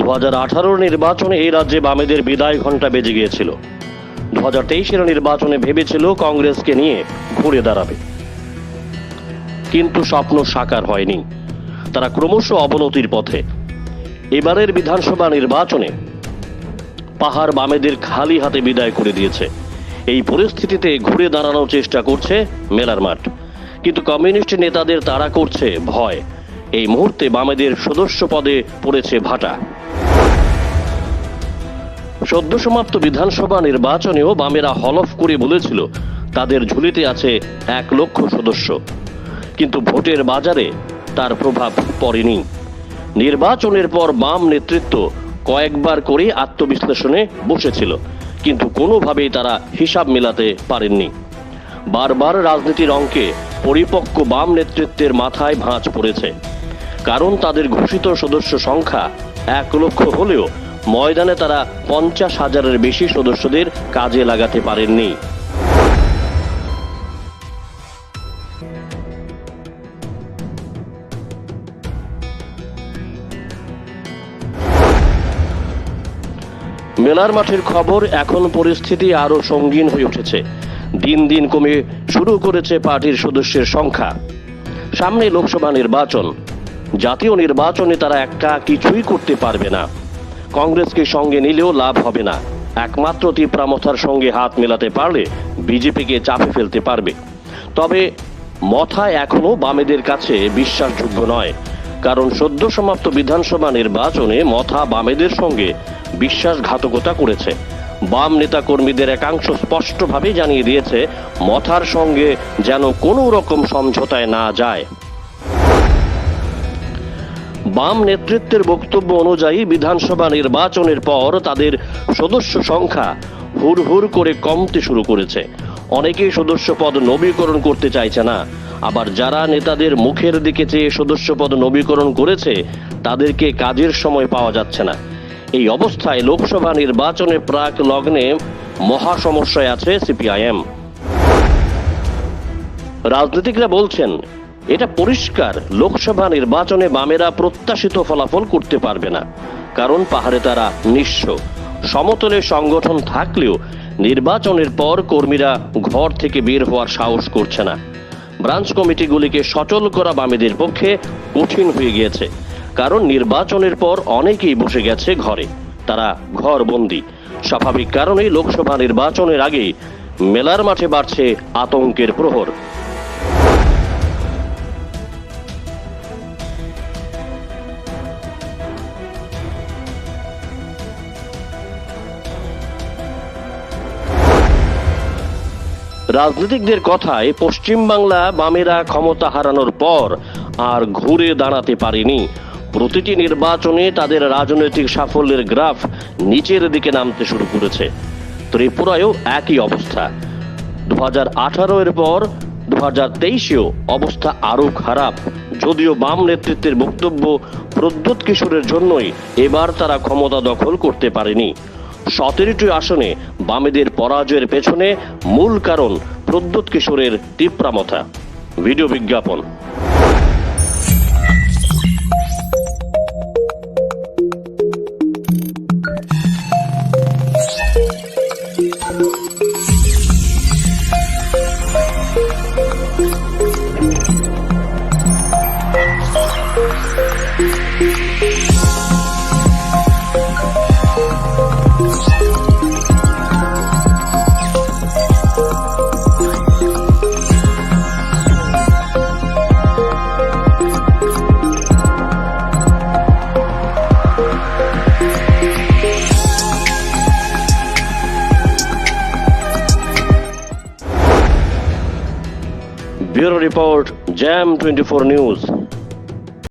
2018 নির্বাচনে এই রাজ্যে বামেদের বিদায় ঘণ্টা বেজে গিয়েছিল। 2023 নির্বাচনে ভেবেছিল কংগ্রেসকে নিয়ে ঘুরে দাঁড়াবে, কিন্তু স্বপ্ন সাকার হয়নি। তারা ক্রমশ অবনতির পথে। এবারের বিধানসভা নির্বাচনে পাহাড় বামেদের খালি হাতে বিদায় করে দিয়েছে। এই পরিস্থিতিতে ঘুরে দাঁড়ানোর চেষ্টা করছে মেলার মাঠ, কিন্তু কমিউনিস্ট নেতাদের তাড়া করছে ভয়। এই মুহূর্তে বামেদের সদস্য পদে পড়েছে ভাটা। সদ্য সমাপ্ত বিধানসভা নির্বাচনেও বামেরা হলফ করে বলেছিল তাদের ঝুলিতে আছে 1 লক্ষ সদস্য, কিন্তু ভোটের বাজারে তার প্রভাব পড়েনি। নির্বাচনের পর বাম নেতৃত্ব কয়েকবার করে আত্মবিশ্লেষণে বসেছিল, কিন্তু কোনোভাবেই তারা হিসাব মেলাতে পারেননি। বারবার রাজনীতির অঙ্কে পরিপক্ক বাম নেতৃত্বের মাথায় ভাঁজ পড়েছে, কারণ তাদের ঘোষিত সদস্য সংখ্যা 1 লক্ষ হলেও ময়দানে তারা 50,000-এর বেশি সদস্যদের কাজে লাগাতে পারেননি। মেলার মাঠের খবর, এখন পরিস্থিতি আরো সঙ্গীন হয়ে উঠেছে। দিন দিন কমে শুরু করেছে পার্টির সদস্যের সংখ্যা। সামনে লোকসভা নির্বাচন, জাতীয় নির্বাচনে তারা একা কিছুই করতে পারবে না। কংগ্রেসকে সঙ্গে নিলেও লাভ হবে না। একমাত্র তীব্রামথার সঙ্গে হাত মেলাতে পারলে বিজেপিকে চাপে ফেলতে পারবে। তবে মথা এখনো বামেদের কাছে বিশ্বাসযোগ্য নয়, কারণ সদ্য সমাপ্ত বিধানসভা নির্বাচনে মথা বামেদের সঙ্গে বিশ্বাসঘাতকতা করেছে। বাম নেতা কর্মীদের একাংশ স্পষ্টভাবে জানিয়ে দিয়েছে মথার সঙ্গে যেন কোনো রকম সমঝোতায় না যায়। বাম নেতৃত্বের বক্তব্য অনুযায়ী বিধানসভা নির্বাচনের পর তাদের সদস্য সংখ্যা হুড় করে কমতে শুরু করেছে। অনেকেই সদস্য পদ নবীকরণ করতে চাইছে না, আবার যারা নেতাদের মুখের দিকে চেয়ে সদস্য পদ নবীকরণ করেছে তাদেরকে কাজের সময় পাওয়া যাচ্ছে না। এই অবস্থায় লোকসভা নির্বাচনের প্রাক লগ্নে মহা সমস্যায় আছে সিপিআইএম। রাজনীতিকরা বলছেন এটা পরিষ্কার, লোকসভা নির্বাচনে বামেরা প্রত্যাশিত ফলাফল করতে পারবে না, কারণ পাহাড়ে তারা নিঃস্ব। সমতলে সংগঠন থাকলেও নির্বাচনের পর কর্মীরা ঘর থেকে বের হওয়ার সাহস করছে না। ব্রাঞ্চ কমিটিগুলিকে সচল করা বামেদের পক্ষে কঠিন হয়ে গিয়েছে, কারণ নির্বাচনের পর অনেকেই বসে গেছে ঘরে, তারা ঘরবন্দি। স্বাভাবিক কারণেই লোকসভা নির্বাচনের আগেই মেলার মাঠে বাড়ছে আতঙ্কের প্রহর। রাজনীতিকদের কথায় পশ্চিমবাংলা বামেরা ক্ষমতা হারানোর পর আর ঘুরে দাঁড়াতে পারেনি। প্রতিটি নির্বাচনে তাদের রাজনৈতিক সাফল্যের গ্রাফ নিচের দিকে নামতে শুরু করেছে। ত্রিপুরায়ও একই অবস্থা। 2018 পর 2023-এও অবস্থা আরো খারাপ। যদিও বাম নেতৃত্বের বক্তব্য প্রদ্যোৎ কিশোরের জন্যই এবার তারা ক্ষমতা দখল করতে পারেনি। 17টি আসনে বামেদের পরাজয়ের পেছনে মূল কারণ প্রদ্যোৎ কিশোরের তীব্রামথা। ভিডিও বিজ্ঞাপন। Bureau Report, Jam 24 News।